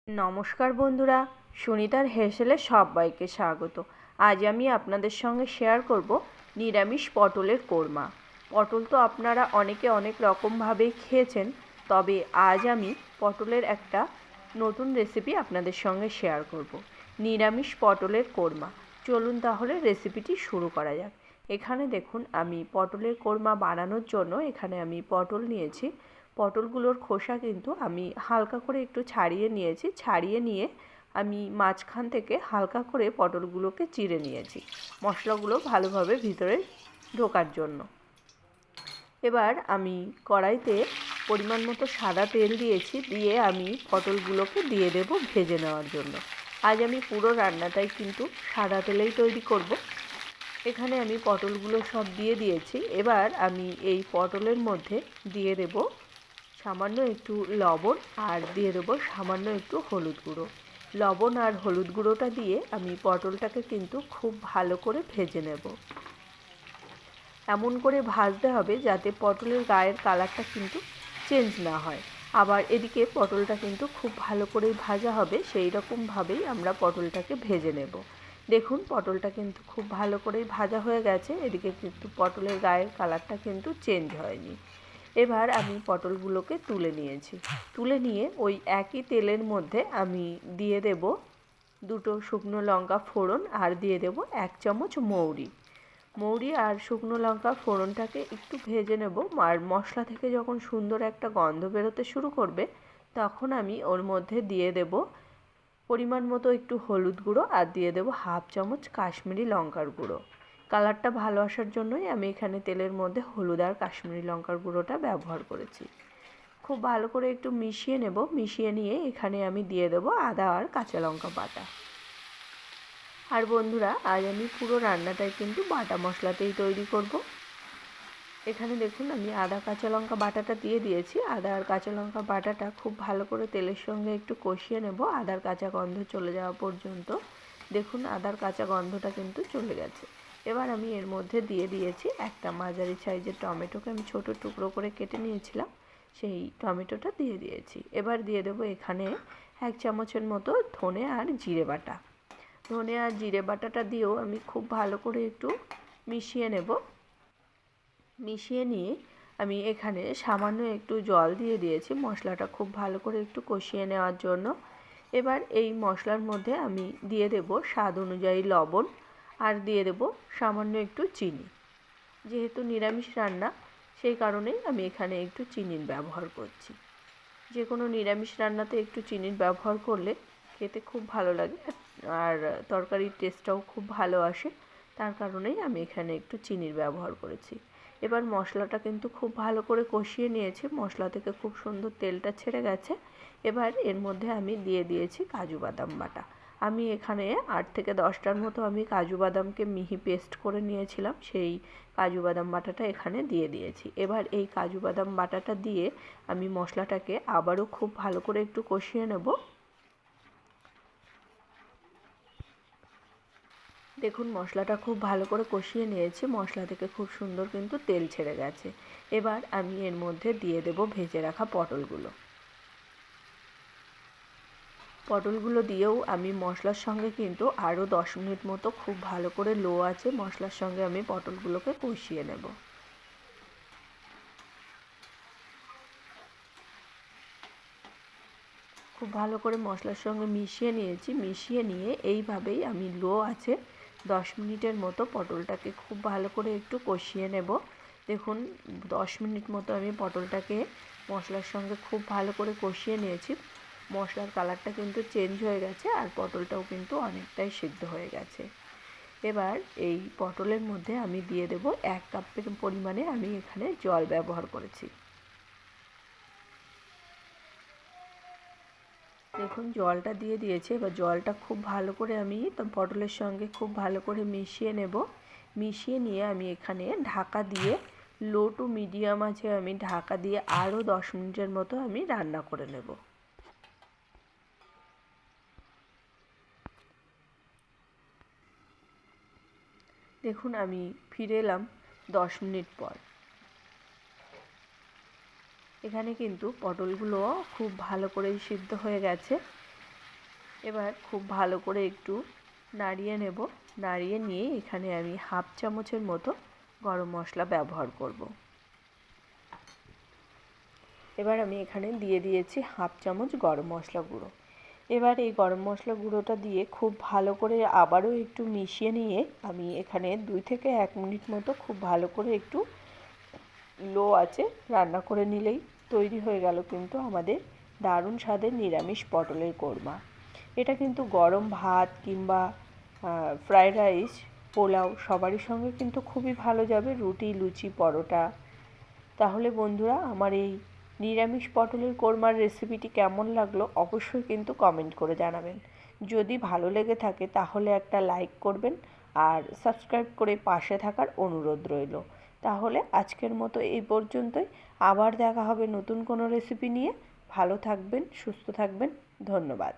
নমস্কার বন্ধুরা, সুনিতার হেসেলে সবাইকে স্বাগত। আজ আমি আপনাদের সঙ্গে শেয়ার করব নিরামিষ পটলের কোরমা। পটল তো আপনারা অনেকে অনেক রকমভাবেই খেয়েছেন, তবে আজ আমি পটলের একটা নতুন রেসিপি আপনাদের সঙ্গে শেয়ার করব। নিরামিষ পটলের কোরমা। চলুন তাহলে রেসিপিটি শুরু করা যাক। এখানে দেখুন, আমি পটলের কোরমা বানানোর জন্য এখানে আমি পটল নিয়েছি। পটলগুলোর খোসা কিন্তু আমি হালকা করে একটু ছাড়িয়ে নিয়েছি। ছাড়িয়ে নিয়ে আমি মাঝখান থেকে হালকা করে পটলগুলোকে চিড়ে নিয়েছি, মশলাগুলো ভালোভাবে ভিতরে ঢোকার জন্য। এবার আমি কড়াইতে পরিমাণ মতো সাদা তেল দিয়েছি, দিয়ে আমি পটলগুলোকে দিয়ে দেব ভেজে নেওয়ার জন্য। আজ আমি পুরো রান্নাটাই কিন্তু সাদা তেলেই তৈরি করব। এখানে আমি পটলগুলো সব দিয়ে দিয়েছি। এবার আমি এই পটলের মধ্যে দিয়ে দেব সামান্য একটু লবণ, আর দিয়ে দেবো সামান্য একটু হলুদ গুঁড়ো। লবণ আর হলুদ গুঁড়োটা দিয়ে আমি পটলটাকে কিন্তু খুব ভালো করে ভেজে নেব। এমন করে ভাজতে হবে যাতে পটলের গায়ের কালারটা কিন্তু চেঞ্জ না হয়। আবার এদিকে পটলটা কিন্তু খুব ভালো করেই ভাজা হবে, সেই রকমভাবেই আমরা পটলটাকে ভেজে নেব। দেখুন, পটলটা কিন্তু খুব ভালো করেই ভাজা হয়ে গেছে। এদিকে কিন্তু পটলের গায়ের কালারটা কিন্তু চেঞ্জ হয়নি। এবার আমি পটলগুলোকে তুলে নিয়েছি। তুলে নিয়ে ওই একই তেলের মধ্যে আমি দিয়ে দেব দুটো শুকনো লঙ্কা ফোড়ন, আর দিয়ে দেব 1 চামচ মৌরি। মৌরি আর শুকনো লঙ্কা ফোড়নটাকে একটু ভেজে নেব। আর মশলা থেকে যখন সুন্দর একটা গন্ধ বেরোতে শুরু করবে, তখন আমি ওর মধ্যে দিয়ে দেব পরিমাণ মতো একটু হলুদ গুঁড়ো, আর দিয়ে দেব 1/2 চামচ কাশ্মীরি লঙ্কার গুঁড়ো। কালারটা ভালো আসার জন্যই আমি এখানে তেলের মধ্যে হলুদ আর কাশ্মীরি লঙ্কার গুঁড়োটা ব্যবহার করেছি। খুব ভালো করে একটু মিশিয়ে নেব। মিশিয়ে নিয়ে এখানে আমি দিয়ে দেব আদা আর কাঁচা লঙ্কা বাটা। আর বন্ধুরা, আজ আমি পুরো রান্নাটাই কিন্তু বাটা মশলাতেই তৈরি করব। এখানে দেখুন, আমি আদা কাঁচা লঙ্কা বাটাটা দিয়ে দিয়েছি। আদা আর কাঁচা লঙ্কা বাটাটা খুব ভালো করে তেলের সঙ্গে একটু কষিয়ে নেব, আদার কাঁচা গন্ধ চলে যাওয়া পর্যন্ত। দেখুন, আদার কাঁচা গন্ধটা কিন্তু চলে গেছে। এবার আমি এর মধ্যে দিয়ে দিয়েছি একটা মাঝারি সাইজের টমেটোকে আমি ছোট টুকরো করে কেটে নিয়েছিলাম, সেই টমেটোটা দিয়ে দিয়েছি। এবার দিয়ে দেবো এখানে 1 চামচের মতো ধনে আর জিরে বাটা। ধনে আর জিরে বাটাটা দিয়েও আমি খুব ভালো করে একটু মিশিয়ে নেব। মিশিয়ে নিয়ে আমি এখানে সামান্য একটু জল দিয়ে দিয়েছি মশলাটা খুব ভালো করে একটু কষিয়ে নেওয়ার জন্য। এবার এই মশলার মধ্যে আমি দিয়ে দেব স্বাদ অনুযায়ী লবণ, আর দিয়ে দেব সামান্য একটু চিনি। যেহেতু নিরামিষ রান্না, সেই কারণেই আমি এখানে একটু চিনির ব্যবহার করছি। যে কোনো নিরামিষ রান্নাতে একটু চিনির ব্যবহার করলে খেতে খুব ভালো লাগে, আর তরকারির টেস্টটাও খুব ভালো আসে। তার কারণেই আমি এখানে একটু চিনির ব্যবহার করেছি। এবার মশলাটা কিন্তু খুব ভালো করে কষিয়ে নিয়েছি। মশলা থেকে খুব সুন্দর তেলটা ছেড়ে গেছে। এবার এর মধ্যে আমি দিয়ে দিয়েছি কাজু বাদাম বাটা। আমি এখানে 8 থেকে 10টার মতো আমি কাজু বাদামকে মিহি পেস্ট করে নিয়েছিলাম, সেই কাজু বাদাম বাটাটা এখানে দিয়ে দিয়েছি। এবার এই কাজু বাদাম বাটাটা দিয়ে আমি মশলাটাকে আবারও খুব ভালো করে একটু কষিয়ে নেব। দেখুন, মশলাটা খুব ভালো করে কষিয়ে নিয়েছি। মশলা থেকে খুব সুন্দর কিন্তু তেল ছেড়ে গেছে। এবার আমি এর মধ্যে দিয়ে দেব ভেজে রাখা পটলগুলো। পটলগুলো দিয়েও আমি মশলার সঙ্গে কিন্তু আরও 10 মিনিট মতো খুব ভালো করে লো আঁচে মশলার সঙ্গে আমি পটলগুলোকে কষিয়ে নেব। খুব ভালো করে মশলার সঙ্গে মিশিয়ে নিয়েছি। মিশিয়ে নিয়ে এইভাবেই আমি লো আঁচে 10 মিনিটের মতো পটলটাকে খুব ভালো করে একটু কষিয়ে নেব। দেখুন, 10 মিনিট মতো আমি পটলটাকে মশলার সঙ্গে খুব ভালো করে কষিয়ে নিয়েছি। মশলার কালারটা কিন্তু চেঞ্জ হয়ে গেছে, আর পটলটাও কিন্তু অনেকটাই সিদ্ধ হয়ে গেছে। এবার এই পটলের মধ্যে আমি দিয়ে দেব 1 কাপের পরিমাণে আমি এখানে জল ব্যবহার করেছি। দেখুন, জলটা দিয়ে দিয়েছি। এবার জলটা খুব ভালো করে আমি পটলের সঙ্গে খুব ভালো করে মিশিয়ে নেব। মিশিয়ে নিয়ে আমি এখানে ঢাকা দিয়ে লো টু মিডিয়াম আঁচে আমি ঢাকা দিয়ে আরও 10 মিনিটের মতো আমি রান্না করে নেব। দেখুন, আমি ফিরে এলাম 10 মিনিট পর। এখানে কিন্তু পটলগুলো খুব ভালো করেই সিদ্ধ হয়ে গেছে। এবার খুব ভালো করে একটু নাড়িয়ে নেব। নাড়িয়ে নিয়ে এখানে আমি হাফ চামচের মতো গরম মশলা ব্যবহার করব। এবার আমি এখানে দিয়ে দিয়েছি হাফ চামচ গরম মশলা গুঁড়ো। এবার এই গরম মশলা গুঁড়োটা দিয়ে খুব ভালো করে আবারও একটু মিশিয়ে নিয়ে আমি এখানে 2 থেকে 1 মিনিট মতো খুব ভালো করে একটু লো আঁচে রান্না করে নিলেই তৈরি হয়ে গেল কিন্তু আমাদের দারুণ স্বাদের নিরামিষ পটলের কোরমা। এটা কিন্তু গরম ভাত কিংবা ফ্রায়েড রাইস, পোলাও সবারই সঙ্গে কিন্তু খুবই ভালো যাবে, রুটি, লুচি, পরোটা। তাহলে বন্ধুরা, আমার এই নিরামিষ পটলের কোরমার রেসিপিটি কেমন লাগলো অবশ্যই কিন্তু কমেন্ট করে জানাবেন। যদি ভালো লেগে থাকে তাহলে একটা লাইক করবেন আর সাবস্ক্রাইব করে পাশে থাকার অনুরোধ রইল। তাহলে আজকের মতো এই পর্যন্তই। আবার দেখা হবে নতুন কোনো রেসিপি নিয়ে। ভালো থাকবেন, সুস্থ থাকবেন। ধন্যবাদ।